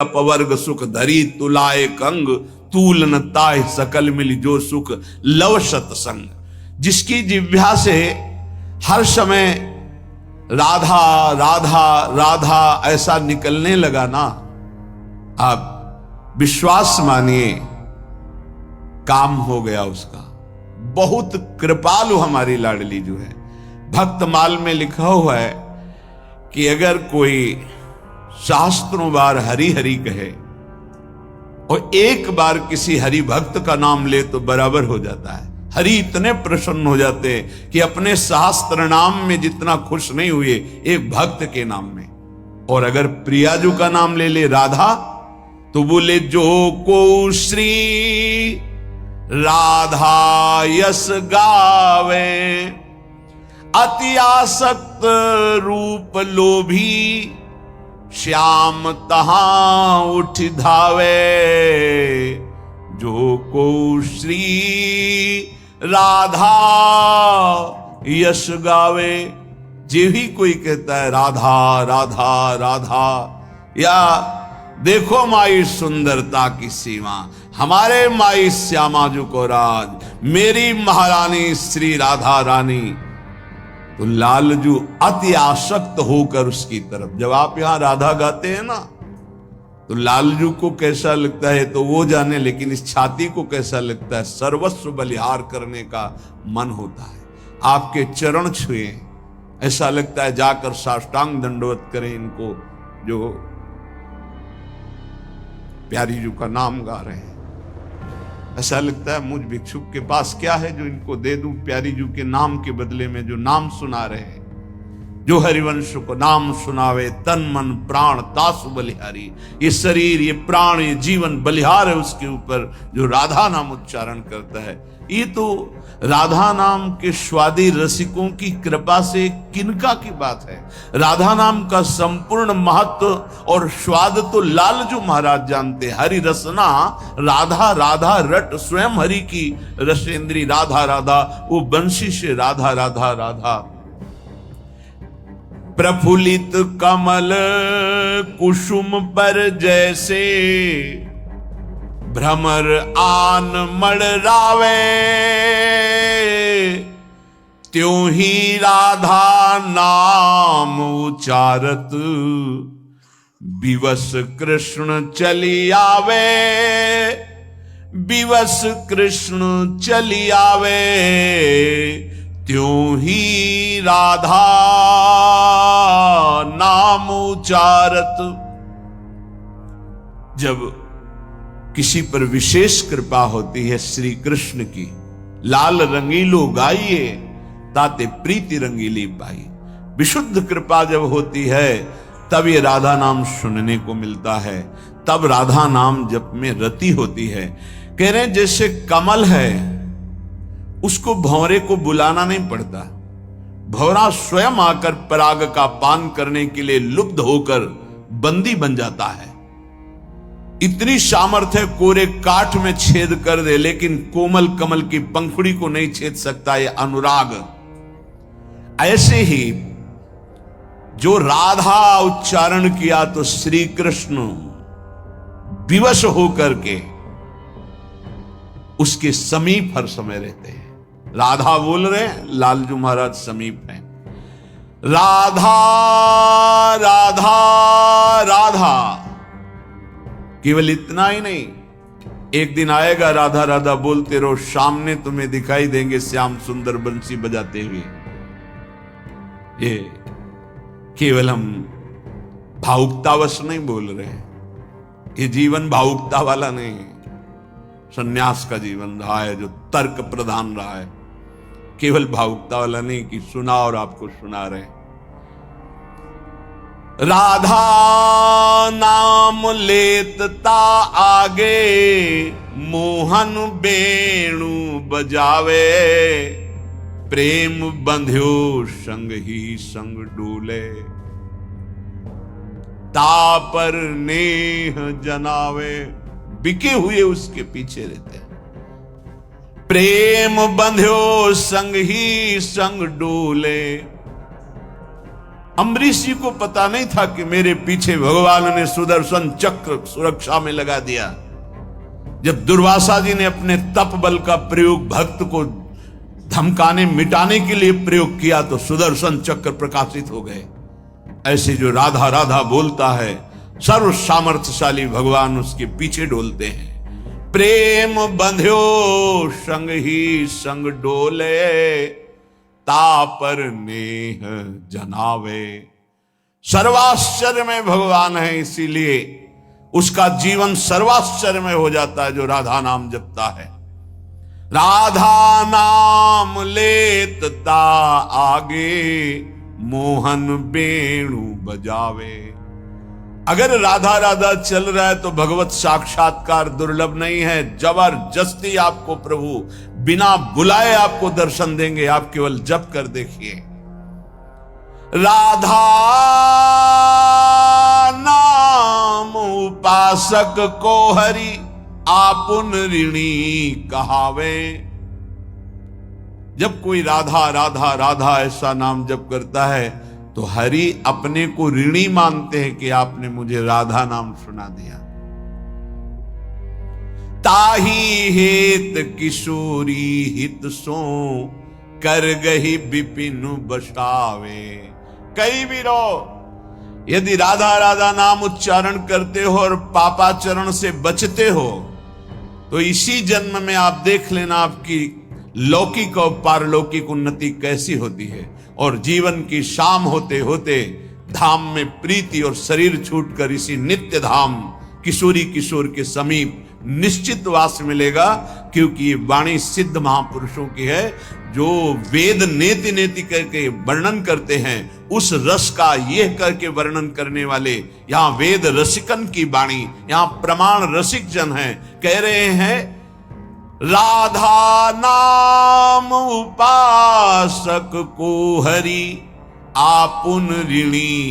अपवर्ग सुख धरी तुलाए कंग, तूल न ताय सकल मिल जो सुख लव सत्संग। जिसकी जिह्वा से हर समय राधा राधा राधा ऐसा निकलने लगा ना, आप विश्वास मानिए काम हो गया उसका। बहुत कृपालु हमारी लाडली जो है। भक्तमाल में लिखा हुआ है कि अगर कोई शास्त्रों बार हरि हरि कहे और एक बार किसी हरि भक्त का नाम ले तो बराबर हो जाता है। हरि इतने प्रसन्न हो जाते हैं कि अपने शास्त्र नाम में जितना खुश नहीं हुए एक भक्त के नाम में। और अगर प्रियाजू का नाम ले ले राधा, तो बोले जो को श्री राधा यस गावे, अति आसक्त रूप लोभी श्याम तहां उठ धावे। जो को श्री राधा यश गावे, जे भी कोई कहता है राधा राधा राधा, या देखो माई सुंदरता की सीमा, हमारे माई श्यामा जू को राज, मेरी महारानी श्री राधा रानी, तो लालजू अति आसक्त होकर उसकी तरफ। जब आप यहां राधा गाते हैं ना, तो लालजू को कैसा लगता है तो वो जाने, लेकिन इस छाती को कैसा लगता है, सर्वस्व बलिहार करने का मन होता है। आपके चरण छुए, ऐसा लगता है जाकर साष्टांग दंडवत करें इनको जो प्यारी जू का नाम गा रहे हैं। ऐसा लगता है मुझ भिक्षुक के पास क्या है जो इनको दे दूं, प्यारी जू के नाम के बदले में जो नाम सुना रहे हैं। जो हरिवंश को नाम सुनावे तन मन प्राण तासु बलिहारी। ये शरीर, ये प्राण, ये जीवन बलिहार है उसके ऊपर जो राधा नाम उच्चारण करता है। ये तो राधा नाम के स्वादी रसिकों की कृपा से किनका की बात है। राधा नाम का संपूर्ण महत्व और स्वाद तो लालजू महाराज जानते। हरि रसना राधा राधा रट, स्वयं हरि की रसेंद्री राधा राधा, वो बंशी से राधा राधा राधा। प्रफुल्लित कमल कुसुम पर जैसे, भ्रमर आन मड़रावे, त्यों ही राधा नाम उचारत, विवश कृष्ण चली आवे, विवश कृष्ण चली आवे, त्यों ही राधा नाम उचारत। जब किसी पर विशेष कृपा होती है श्री कृष्ण की, लाल रंगीलो गाइए ताते प्रीति रंगीली पाई। विशुद्ध कृपा जब होती है तब ये राधा नाम सुनने को मिलता है, तब राधा नाम जप में रति होती है। कह रहे हैं जैसे कमल है, उसको भंवरे को बुलाना नहीं पड़ता, भंवरा स्वयं आकर पराग का पान करने के लिए लुब्ध होकर बंदी बन जाता है। इतनी सामर्थ्य कोरे काठ में छेद कर दे, लेकिन कोमल कमल की पंखुड़ी को नहीं छेद सकता ये अनुराग। ऐसे ही जो राधा उच्चारण किया तो श्री कृष्ण विवश होकर के उसके समीप हर समय रहते हैं। राधा बोल रहे हैं, लालजू महाराज समीप हैं। राधा राधा राधा, केवल इतना ही नहीं, एक दिन आएगा राधा राधा बोलते रहो, सामने तुम्हें दिखाई देंगे श्याम सुंदर बंसी बजाते हुए। ये केवल हम भावुकतावश नहीं बोल रहे हैं, ये जीवन भावुकता वाला नहीं है, सन्यास का जीवन रहा है जो तर्क प्रधान रहा है। केवल भावुकता वाला नहीं कि सुना और आपको सुना रहे। राधा नाम लेतता आगे, मोहन बेणु बजावे, प्रेम बंध्यो संग ही संग डोले, तापर नेह जनावे। बिके हुए उसके पीछे रहते हैं। प्रेम बंध्यो संग ही संग डोले, अम्बरीश जी को पता नहीं था कि मेरे पीछे भगवान ने सुदर्शन चक्र सुरक्षा में लगा दिया। जब दुर्वासा जी ने अपने तप बल का प्रयोग भक्त को धमकाने मिटाने के लिए प्रयोग किया तो सुदर्शन चक्र प्रकाशित हो गए। ऐसे जो राधा राधा बोलता है, सर्व सामर्थ्यशाली भगवान उसके पीछे डोलते हैं। प्रेम बंध्यो संग ही संग डोले, तापर नेह जनावे। सर्वाश्चर्य में भगवान है, इसीलिए उसका जीवन सर्वाश्चर्य में हो जाता है जो राधा नाम जपता है। राधा नाम लेता आगे, मोहन वेणु बजावे। अगर राधा राधा चल रहा है तो भगवत साक्षात्कार दुर्लभ नहीं है। जबरदस्ती आपको प्रभु बिना बुलाए आपको दर्शन देंगे। आप केवल जप कर देखिए। राधा नाम उपासक को हरि, आपुन ऋणी कहावे। जब कोई राधा राधा राधा ऐसा नाम जप करता है तो हरि अपने को ऋणी मानते हैं कि आपने मुझे राधा नाम सुना दिया। ताही हेत किशोरी हित सो, कर गही विपिन बसावे। कई वीरो, यदि राधा राधा नाम उच्चारण करते हो और पापाचरण से बचते हो तो इसी जन्म में आप देख लेना आपकी लौकिक और पारलौकिक उन्नति कैसी होती है। और जीवन की शाम होते होते धाम में प्रीति और शरीर छूटकर इसी नित्य धाम किशोरी किशोर के समीप निश्चित वास मिलेगा। क्योंकि ये वाणी सिद्ध महापुरुषों की है जो वेद नेति नेति करके वर्णन करते हैं। उस रस का यह करके वर्णन करने वाले यहां वेद रसिकन की वाणी, यहां प्रमाण रसिक जन है। कह रहे हैं राधा नाम उपासक को हरि, आपुन ऋणी